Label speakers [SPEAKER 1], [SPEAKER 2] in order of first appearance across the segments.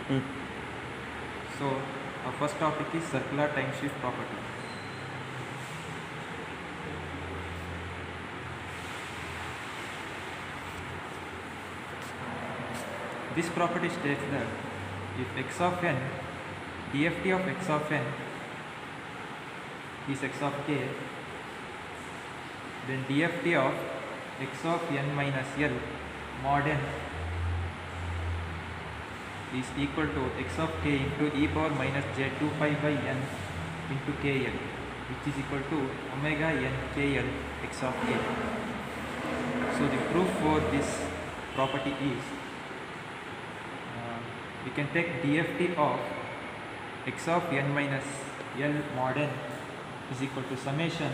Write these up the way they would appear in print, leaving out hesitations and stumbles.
[SPEAKER 1] So our first topic is circular time shift property. This property states that if x of n, dft of x of n is x of k, then dft of x of n minus L mod n is equal to x of k into e power minus j 2 pi by n into kl, which is equal to omega n kl x of k. So the proof for this property is we can take dft of x of n minus L mod n is equal to summation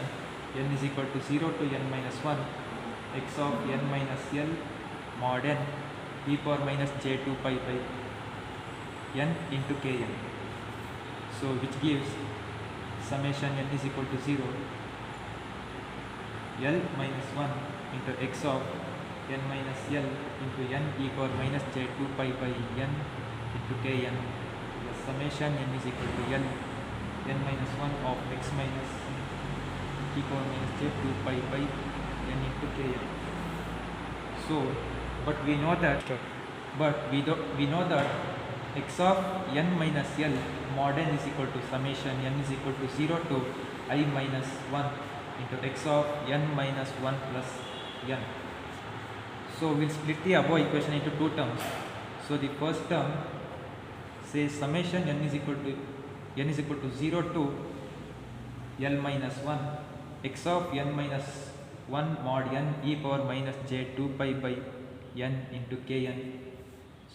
[SPEAKER 1] n is equal to 0 to n minus 1 x of n minus L mod n e power minus j 2 pi by n into kn. So which gives summation n is equal to 0 L minus 1 into x of n minus L into n e power minus j 2 pi by n into kn plus summation n is equal to L n minus 1 of x minus e power minus j 2 pi by n into kn. So but we know that x of n minus L mod n is equal to summation n is equal to 0 to I minus 1 into x of n minus 1 plus n. So we'll split the above equation into two terms. So the first term says summation n is equal to 0 to L minus 1 x of n minus 1 mod n e power minus j 2 pi by n into kn.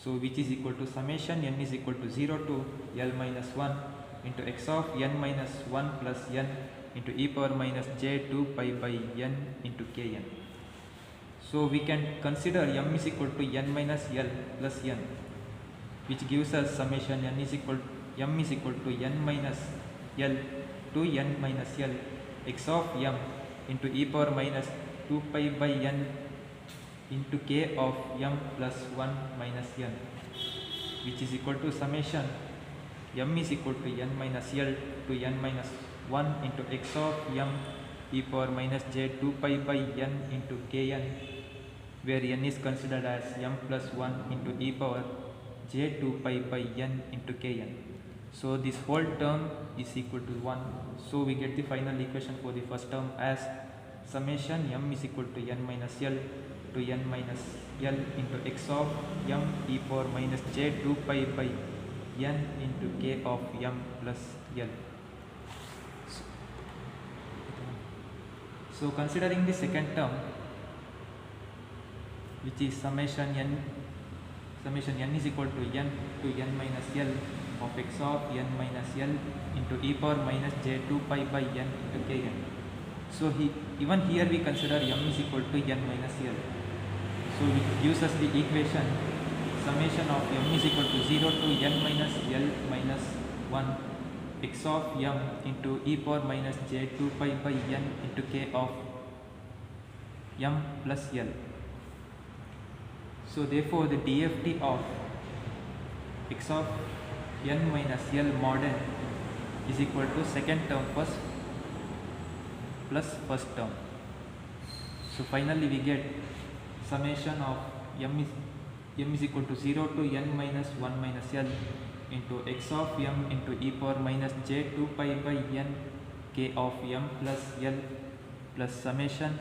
[SPEAKER 1] So which is equal to summation n is equal to 0 to L minus 1 into x of n minus 1 plus n into e power minus j 2 pi by n into kn. So we can consider m is equal to n minus L plus n, which gives us summation m is equal to n minus L to n minus L x of m into e power minus 2 pi by n into k of m plus 1 minus n, which is equal to summation m is equal to n minus L to n minus 1 into x of m e power minus j 2 pi by n into kn, where n is considered as m plus 1 into e power j 2 pi by n into kn. So this whole term is equal to 1. So we get the final equation for the first term as summation m is equal to n minus L to n minus L into x of m e power minus j 2 pi by n into k of m plus L. So considering the second term, which is summation n is equal to n minus L of x of n minus L into e power minus j 2 pi by n into kn. So even here we consider m is equal to n minus L. So it gives us the equation summation of m is equal to 0 to n minus L minus 1 x of m into e power minus j 2 pi by n into k of m plus L. So therefore the dft of x of n minus L mod n is equal to second term first plus first term. So finally we get summation of m is equal to 0 to n minus 1 minus L into x of m into e power minus j 2 pi by n k of m plus L plus summation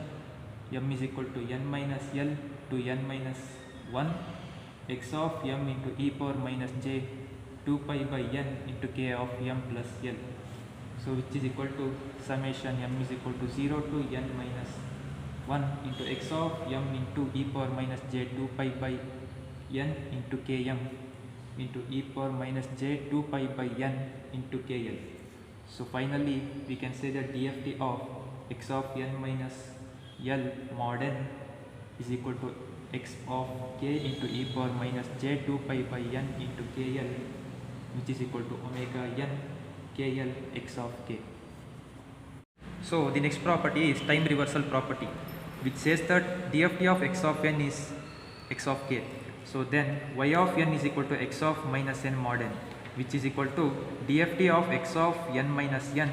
[SPEAKER 1] m is equal to n minus L to n minus 1 x of m into e power minus j 2 pi by n into k of m plus L. So which is equal to summation m is equal to 0 to n minus 1 into x of m into e power minus j 2 pi by n into km into e power minus j 2 pi by n into kl. So finally we can say that dft of x of n minus L mod n is equal to x of k into e power minus j 2 pi by n into kl, which is equal to omega n kl x of k. So the next property is time reversal property, which says that dft of x of n is x of k. So then y of n is equal to x of minus n mod n, which is equal to dft of x of n minus n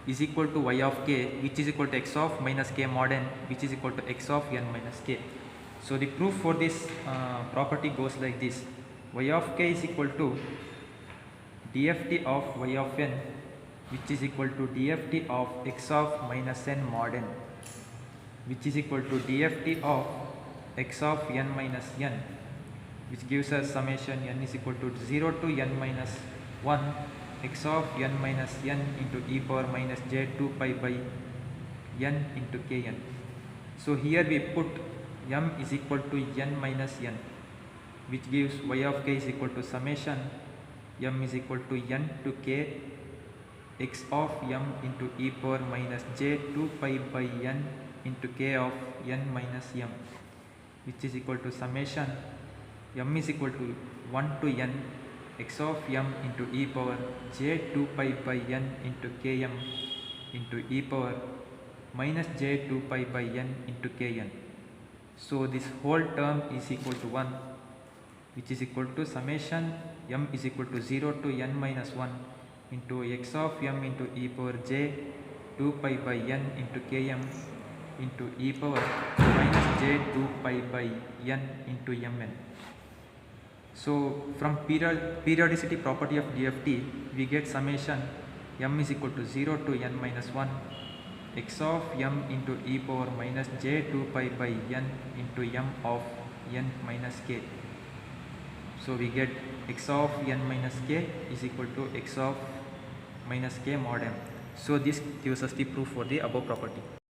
[SPEAKER 1] is equal to y of k, which is equal to x of minus k mod n, which is equal to x of n minus k. So the proof for this property goes like this: y of k is equal to dft of y of n, which is equal to dft of x of minus n mod n, which is equal to dft of x of n minus n, which gives us summation n is equal to 0 to n minus 1 x of n minus n into e power minus j 2 pi by n into kn. So here we put m is equal to n minus n, which gives y of k is equal to summation m is equal to n to k x of m into e power minus j 2 pi by n into k of n minus m, which is equal to summation m is equal to 1 to n x of m into e power j 2 pi by n into km into e power minus j 2 pi by n into kn. So this whole term is equal to 1, which is equal to summation m is equal to 0 to n minus 1 into x of m into e power j 2 pi by n into km into e power minus j 2 pi by n into mn. So from periodicity property of DFT, we get summation m is equal to 0 to n minus 1 x of m into e power minus j 2 pi by n into m of n minus k. So we get x of n minus k is equal to x of minus k mod m. So this gives us the proof for the above property.